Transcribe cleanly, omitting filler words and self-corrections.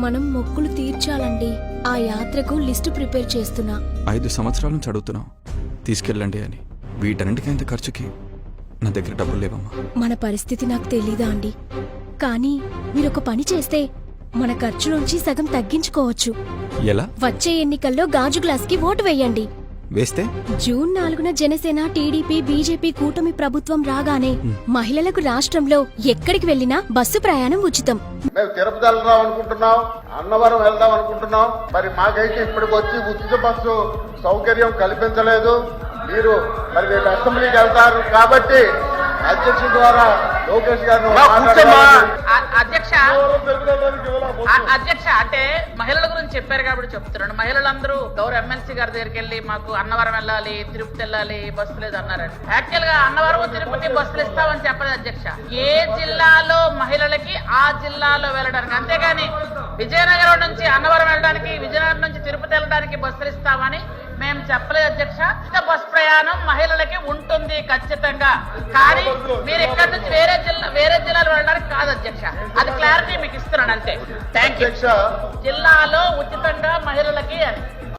మనం మొక్కులు తీర్చాలండి. ఆ యాత్రకు లిస్టు ప్రిపేర్ చేస్తున్నా. 5 సంవత్సరాల నుంచి అడుగుతున్నాం తీసుకెళ్ళండి అని. వీటన్నిటికైంత ఖర్చుకి నా దగ్గర డబ్బులు లేవమ్మా. మన పరిస్థితి నాకు తెలీదా అండి, కానీ మీరొక పని చేస్తే మన ఖర్చులోంచి సగం తగ్గించుకోవచ్చు. ఎలా? వచ్చే ఎన్నికల్లో గాజు గ్లాస్ కి ఓటు వేయండి. వేస్తే జూన్ 4న జనసేన, టీడీపీ, బీజేపీ కూటమి ప్రభుత్వం రాగానే మహిళలకు రాష్ట్రంలో ఎక్కడికి వెళ్లినా బస్సు ప్రయాణం ఉచితం. మేము తిరుపతి వెళ్దాం అనుకుంటున్నాం, అన్నవరం వెళ్దాం అనుకుంటున్నాం. మరి మాకైతే ఇప్పటికి వచ్చి ఉచిత బస్సు సౌకర్యం కల్పించలేదు. మీరు మరి రేపు అసెంబ్లీకి వెళ్తారు కాబట్టి అధ్యక్షుడి ద్వారా లోకేష్ గారిని అధ్యక్ష అంటే మహిళల గురించి చెప్పారు కాబట్టి చెప్తున్నాను. మహిళలందరూ గౌరవ ఎమ్మెల్సీ గారి దగ్గరికి వెళ్ళి మాకు అన్నవరం వెళ్ళాలి, తిరుపతి వెళ్ళాలి, బస్సు లేదు అన్నారండి. యాక్చువల్ గా అన్నవరం తిరుపతి బస్సులు ఇస్తామని చెప్పదు అధ్యక్ష. ఏ జిల్లాలో మహిళలకి ఆ జిల్లాలో వెళ్ళడానికి, అంతేగాని విజయనగరం నుంచి అన్నవరం వెళ్ళడానికి, విజయనగరం నుంచి తిరుపతి వెళ్ళడానికి బస్సులు ఇస్తామని మేము చెప్పలేదు అధ్యక్ష. బస్ ప్రయాణం మహిళలకి ఉంటుంది ఖచ్చితంగా, కానీ మీరు ఇక్కడ నుంచి వేరే జిల్లాలు వెళ్ళడానికి కాదు అధ్యక్ష. అది క్లారిటీ మీకు ఇస్తున్నాను అంతే. Thank you. జిల్లాలో ఉచితంగా మహిళలకి అని